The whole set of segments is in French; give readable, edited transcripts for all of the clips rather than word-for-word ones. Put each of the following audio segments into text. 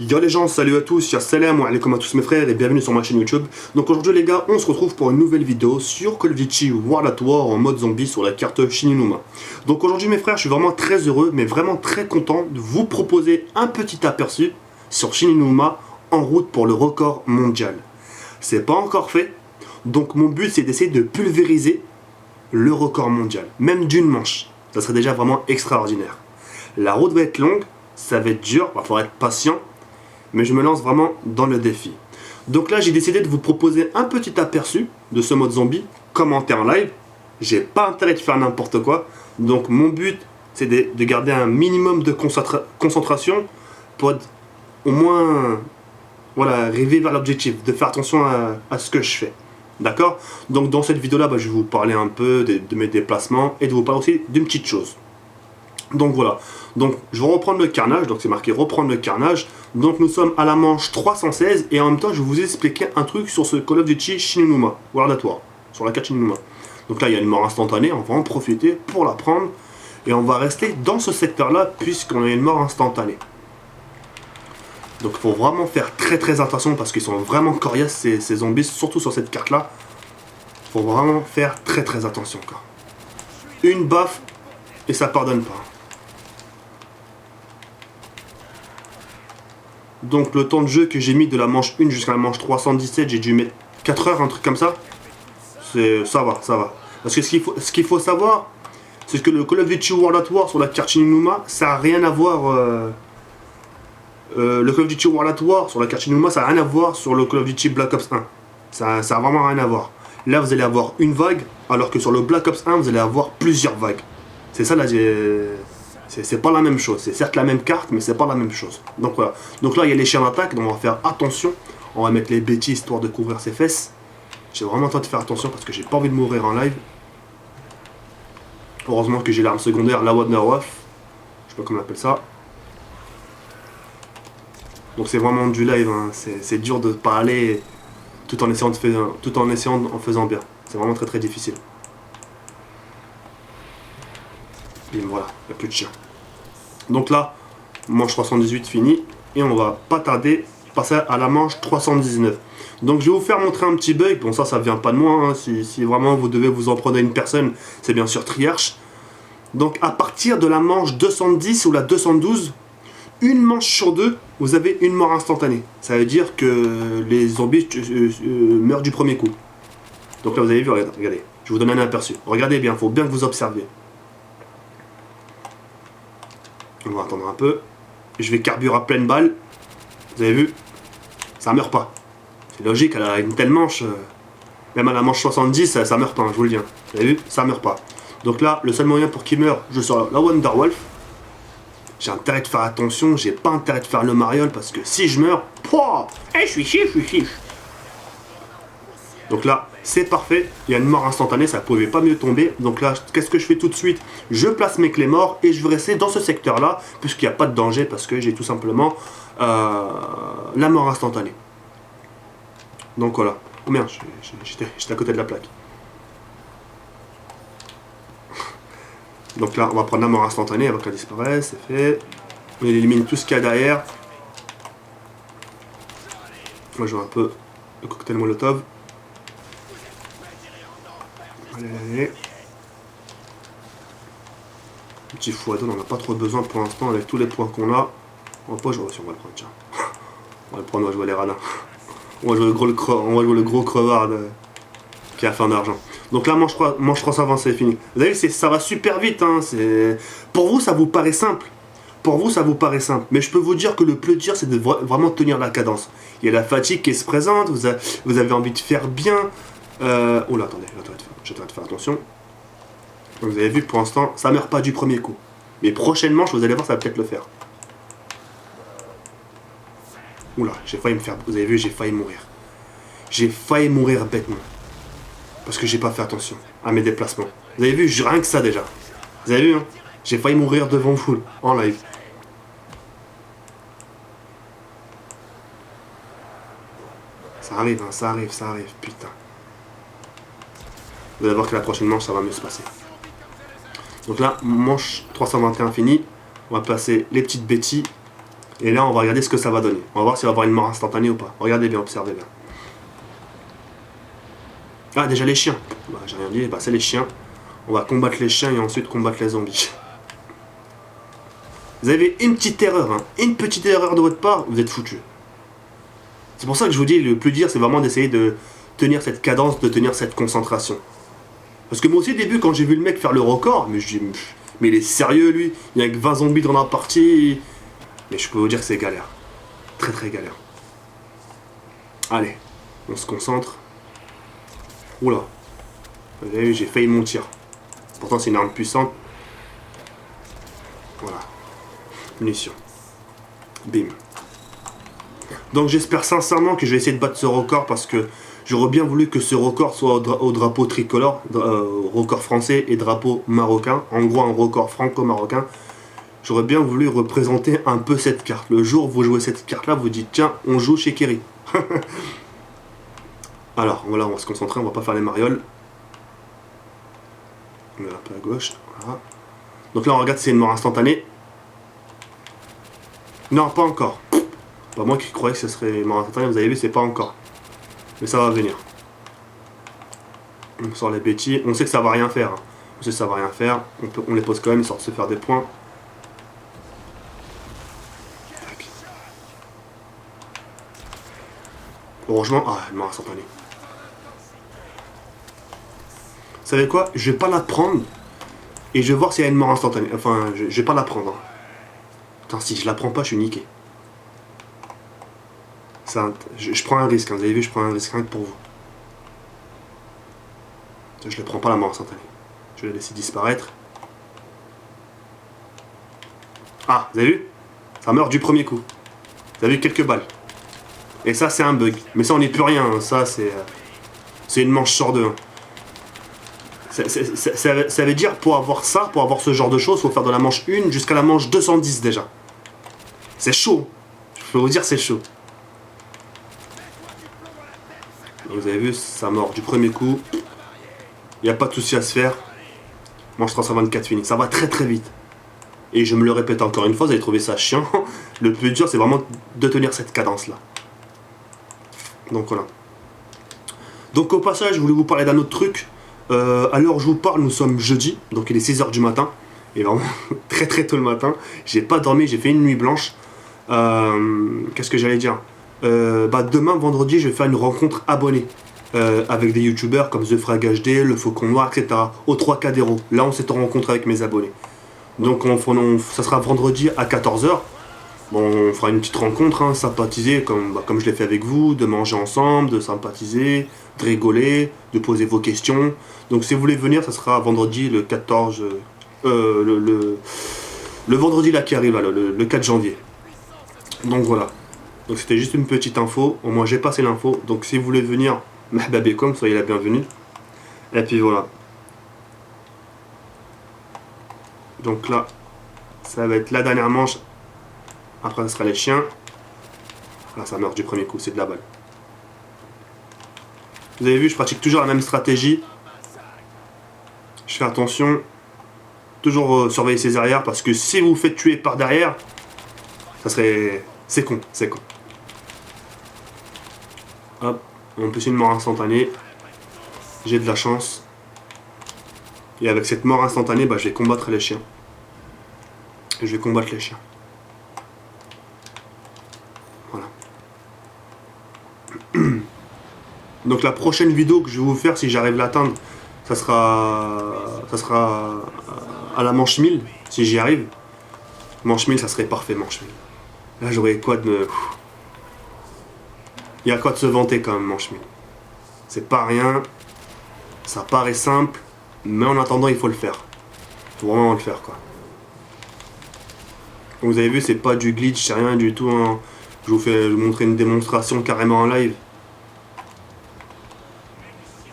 Yo les gens, salut à tous, salam alaikum à tous mes frères et bienvenue sur ma chaîne YouTube. Donc aujourd'hui les gars, on se retrouve pour une nouvelle vidéo sur Call of Duty World at War en mode zombie sur la carte Shinonuma. Donc aujourd'hui mes frères, je suis vraiment très heureux, mais vraiment très content de vous proposer un petit aperçu sur Shinonuma en route pour le record mondial. C'est pas encore fait, donc mon but c'est d'essayer de pulvériser le record mondial, même d'une manche. Ça serait déjà vraiment extraordinaire. La route va être longue, ça va être dur, il va falloir être patient. Mais je me lance vraiment dans le défi. Donc là, j'ai décidé de vous proposer un petit aperçu de ce mode zombie, commenté en live. J'ai pas intérêt de faire n'importe quoi. Donc mon but, c'est de garder un minimum de concentration pour au moins voilà, arriver vers l'objectif, de faire attention à ce que je fais. D'accord? Donc dans cette vidéo-là, je vais vous parler un peu de mes déplacements et de vous parler aussi d'une petite chose. Donc voilà, donc je vais reprendre le carnage, donc c'est marqué reprendre le carnage. Donc nous sommes à la manche 316 et en même temps je vais vous expliquer un truc sur ce Call of Duty Shinonuma, World at War, sur la carte Shinonuma. Donc là il y a une mort instantanée, on va en profiter pour la prendre et on va rester dans ce secteur là puisqu'on a une mort instantanée. Donc il faut vraiment faire très attention parce qu'ils sont vraiment coriaces ces zombies, surtout sur cette carte là. Il faut vraiment faire très attention quoi. Une baffe et ça pardonne pas. Donc le temps de jeu que j'ai mis de la manche 1 jusqu'à la manche 317, j'ai dû mettre 4 heures, un truc comme ça. Ça va. Parce que ce qu'il faut savoir, c'est que le Call of Duty World at War sur la carte Shinonuma, ça n'a rien à voir. Le Call of Duty World at War sur la carte Shinonuma, ça n'a rien à voir sur le Call of Duty Black Ops 1. Ça a vraiment rien à voir. Là, vous allez avoir une vague, alors que sur le Black Ops 1, vous allez avoir plusieurs vagues. C'est ça là, c'est pas la même chose. C'est certes la même carte, mais c'est pas la même chose. Donc voilà. Donc là, il y a les chiens d'attaque, donc on va faire attention. On va mettre les bêtises histoire de couvrir ses fesses. J'ai vraiment tenté de faire attention parce que j'ai pas envie de mourir en live. Heureusement que j'ai l'arme secondaire, la Wonderwolf. Je sais pas comment on appelle ça. Donc c'est vraiment du live, hein. C'est dur de parler tout en essayant en faisant bien. C'est vraiment très difficile. Bim, voilà, il n'y a plus de chien. Donc là, manche 318 fini. Et on va pas tarder passer à la manche 319. Donc je vais vous faire montrer un petit bug. Bon ça vient pas de moi. Hein. Si vraiment vous devez vous en prendre à une personne, c'est bien sûr Triarch. Donc à partir de la manche 210 ou la 212, une manche sur deux, vous avez une mort instantanée. Ça veut dire que les zombies meurent du premier coup. Donc là vous avez vu, regardez. Je vous donne un aperçu. Regardez bien, il faut bien que vous observiez. On va attendre un peu. Je vais carburer à pleine balle. Vous avez vu? Ça meurt pas. C'est logique, elle a une telle manche. Même à la manche 70, ça meurt pas, je vous le dis. Vous avez vu? Ça meurt pas. Donc là, le seul moyen pour qu'il meure, je sors la Wonderwolf. J'ai intérêt de faire attention, j'ai pas intérêt de faire le mariole parce que si je meurs, pouah, je suis chiche. Donc là, c'est parfait, il y a une mort instantanée, ça pouvait pas mieux tomber. Donc là, qu'est-ce que je fais tout de suite? Je place mes clés morts et je vais rester dans ce secteur-là, puisqu'il n'y a pas de danger, parce que j'ai tout simplement la mort instantanée. Donc voilà. Oh merde, j'étais à côté de la plaque. Donc là, on va prendre la mort instantanée avant qu'elle disparaisse, c'est fait. On élimine tout ce qu'il y a derrière. Moi, je vois un peu le cocktail Molotov. Allez. Petit fouadon, on n'en a pas trop besoin pour l'instant avec tous les points qu'on a. On va pas jouer, si on va le prendre, tiens. On va le prendre, on va jouer les radins. On va jouer le gros crevard qui a fait en argent. Donc là, manche 320, c'est fini. Vous avez vu, ça va super vite. Hein, pour vous, ça vous paraît simple. Mais je peux vous dire que le plus dur, c'est de vraiment tenir la cadence. Il y a la fatigue qui se présente. Vous avez envie de faire bien. Oh là, attendez, j'ai de faire attention. Donc vous avez vu, pour l'instant, ça meurt pas du premier coup. Mais prochainement, vous allez voir, ça va peut-être le faire. Oula, j'ai failli me faire... Vous avez vu, j'ai failli mourir. J'ai failli mourir bêtement. Parce que j'ai pas fait attention à mes déplacements. Vous avez vu, rien que ça déjà. Vous avez vu, hein? J'ai failli mourir devant vous, en live. Ça arrive, hein, ça arrive, putain. Vous allez voir que la prochaine manche, ça va mieux se passer. Donc là, manche 321 finie. On va passer les petites bêtises. Et là, on va regarder ce que ça va donner. On va voir s'il va y avoir une mort instantanée ou pas. Regardez bien, observez bien. Ah, déjà les chiens. Bah, j'ai rien dit, bah, c'est les chiens. On va combattre les chiens et ensuite combattre les zombies. Vous avez une petite erreur, hein. Une petite erreur de votre part, vous êtes foutu. C'est pour ça que je vous dis, le plus dur, c'est vraiment d'essayer de tenir cette cadence, de tenir cette concentration. Parce que moi aussi, au début, quand j'ai vu le mec faire le record, mais je dis, mais il est sérieux, lui. Il y a que 20 zombies dans la partie. Mais je peux vous dire que c'est galère. Très très galère. Allez, on se concentre. Oula. Vous avez vu, j'ai failli mon tir. Pourtant, c'est une arme puissante. Voilà. Munitions. Bim. Donc j'espère sincèrement que je vais essayer de battre ce record parce que j'aurais bien voulu que ce record soit au drapeau tricolore, record français et drapeau marocain. En gros, un record franco-marocain. J'aurais bien voulu représenter un peu cette carte. Le jour où vous jouez cette carte-là, vous dites tiens, on joue chez Kerry. Alors, voilà, on va se concentrer, on va pas faire les marioles. On met un peu à gauche. Voilà. Donc là, on regarde si c'est une mort instantanée. Non, pas encore. Bah, moi qui croyais que ce serait une mort instantanée, vous avez vu, c'est pas encore. Mais ça va venir. On sort les bêtises. On sait que ça va rien faire. Hein. On sait que ça va rien faire. On les pose quand même, histoire de se faire des points. Heureusement, ah, une mort instantanée. Vous savez quoi? Je vais pas la prendre. Et je vais voir s'il y a une mort instantanée. Enfin, je vais pas la prendre. Hein. Putain, si je la prends pas, je suis niqué. Ça, je prends un risque. Hein. Vous avez vu, je prends un risque rien que pour vous. Je ne prends pas la mort instantanée. Je vais la laisser disparaître. Ah, vous avez vu? Ça meurt du premier coup. Vous avez vu quelques balles. Et ça, c'est un bug. Mais ça, on n'est plus rien. Hein. Ça, c'est une manche sur deux. Hein. Ça veut dire, pour avoir ça, pour avoir ce genre de choses, il faut faire de la manche 1 jusqu'à la manche 210 déjà. C'est chaud. Je peux vous dire, c'est chaud. Vous avez vu, ça mord du premier coup. Il n'y a pas de souci à se faire. Manche 324 fini. Ça va très très vite. Et je me le répète encore une fois, vous allez trouver ça chiant. Le plus dur, c'est vraiment de tenir cette cadence-là. Donc voilà. Donc au passage, je voulais vous parler d'un autre truc. À l'heure où je vous parle, nous sommes jeudi. Donc il est 6h du matin. Et vraiment très très tôt le matin. J'ai pas dormi, j'ai fait une nuit blanche. Qu'est-ce que j'allais dire? Demain, vendredi, je vais faire une rencontre abonnée. Avec des youtubeurs comme The Frag HD, Le Faucon Noir, etc. Au 3 Cadero. Là, on s'est en rencontre avec mes abonnés. Donc, ça sera vendredi à 14h. Bon, on fera une petite rencontre, hein, sympathiser, comme je l'ai fait avec vous, de manger ensemble, de sympathiser, de rigoler, de poser vos questions. Donc, si vous voulez venir, ça sera vendredi le 14... le vendredi là qui arrive, là, le 4 janvier. Donc, voilà. Donc, c'était juste une petite info. Au moins, j'ai passé l'info. Donc, si vous voulez venir... Mahba Bekom, soyez la bienvenue. Et puis voilà. Donc là, ça va être la dernière manche. Après, ce sera les chiens. Là, ça meurt du premier coup, c'est de la balle. Vous avez vu, je pratique toujours la même stratégie. Je fais attention. Toujours surveiller ses arrières, parce que si vous vous faites tuer par derrière, ça serait... C'est con, c'est con. Hop. En plus une mort instantanée, j'ai de la chance. Et avec cette mort instantanée, je vais combattre les chiens. Je vais combattre les chiens. Voilà. Donc la prochaine vidéo que je vais vous faire, si j'arrive à l'atteindre, ça sera à la manche 1000, si j'y arrive. Manche 1000, ça serait parfait, manche 1000. Là, j'aurais quoi de me... Il y a quoi de se vanter quand même, manche 1000. C'est pas rien, ça paraît simple, mais en attendant, il faut le faire. Il faut vraiment le faire, quoi. Comme vous avez vu, c'est pas du glitch, c'est rien du tout. Hein. Je vous montrer une démonstration carrément en live.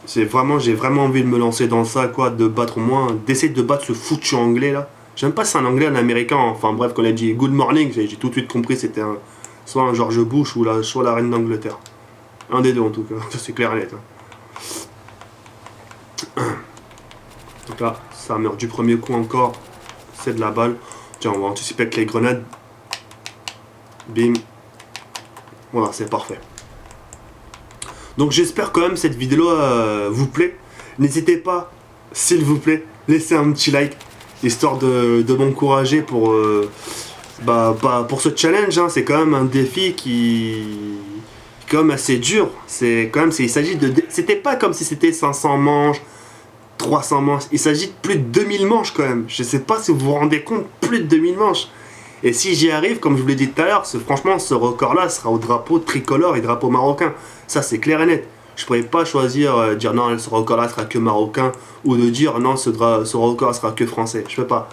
J'ai vraiment envie de me lancer dans ça, quoi, de battre au moins, d'essayer de battre ce foutu anglais, là. J'aime pas si c'est un anglais, un américain, enfin bref, quand on a dit good morning, j'ai tout de suite compris c'était soit un George Bush ou soit la reine d'Angleterre. Un des deux en tout cas, ça c'est clair et net. Hein. Donc là, ça meurt du premier coup encore, c'est de la balle. Tiens, on va anticiper avec les grenades. Bim. Voilà, c'est parfait. Donc j'espère quand même cette vidéo vous plaît. N'hésitez pas, s'il vous plaît, laissez un petit like, histoire de m'encourager pour, pour ce challenge. Hein. C'est quand même un défi qui est quand même assez dur. C'est quand même, il s'agit de... C'était pas comme si c'était 500 manches, 300 manches. Il s'agit de plus de 2000 manches quand même. Je sais pas si vous vous rendez compte, plus de 2000 manches. Et si j'y arrive, comme je vous l'ai dit tout à l'heure, franchement, ce record-là sera au drapeau tricolore et drapeau marocain. Ça, c'est clair et net. Je ne pourrais pas choisir, dire non, ce record-là sera que marocain, ou de dire non, ce record sera que français. Je peux pas.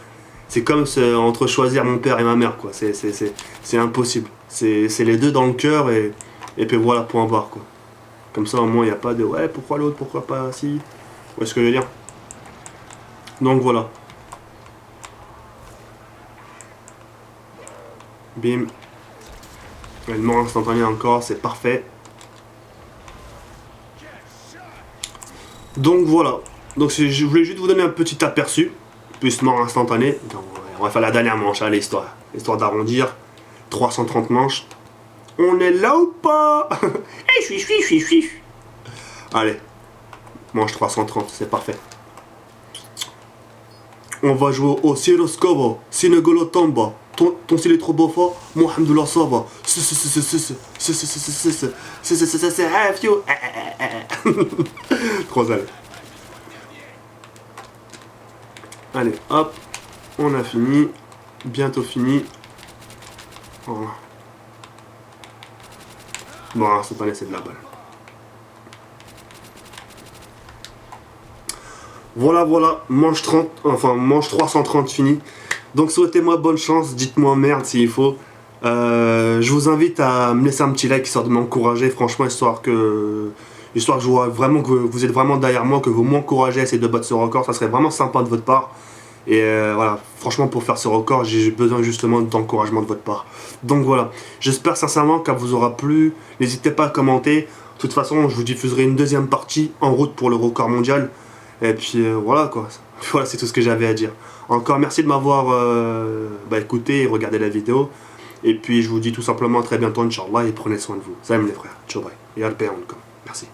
C'est comme entre choisir mon père et ma mère, quoi. C'est impossible. C'est les deux dans le cœur, et puis voilà, point barre, quoi. Comme ça, au moins, il n'y a pas de ouais, pourquoi l'autre, pourquoi pas si. Vous voyez ce que je veux dire? Donc voilà. Bim. Le mort instantané encore, c'est parfait. Donc voilà. Donc je voulais juste vous donner un petit aperçu. Plus mort instantané. Donc, on va faire la dernière manche, allez, histoire d'arrondir. 330 manches. On est là ou pas? Je suis. Allez. Manche 330, c'est parfait. On va jouer au Siroscovo, Sinegolo Tomba. Ton style est trop beau fort, moi alhamdoulilah ça va. Trop allez. Allez, hop, on a fini, bientôt fini. Voilà. Bon, c'est pas laissé de la balle. Voilà, manche 30, enfin manche 330 fini. Donc souhaitez-moi bonne chance, dites-moi merde s'il faut. Je vous invite à me laisser un petit like histoire de m'encourager, franchement, histoire que je vois vraiment que vous êtes vraiment derrière moi, que vous m'encouragez à essayer de battre ce record, ça serait vraiment sympa de votre part. Et voilà, franchement pour faire ce record, j'ai besoin justement d'encouragement de votre part. Donc voilà, j'espère sincèrement qu'elle vous aura plu, n'hésitez pas à commenter. De toute façon, je vous diffuserai une deuxième partie en route pour le record mondial. Et puis voilà quoi, voilà c'est tout ce que j'avais à dire. Encore merci de m'avoir écouté et regardé la vidéo. Et puis je vous dis tout simplement à très bientôt Inch'Allah et prenez soin de vous. Salam les frères, ciao bye. Et alpé encore. Merci.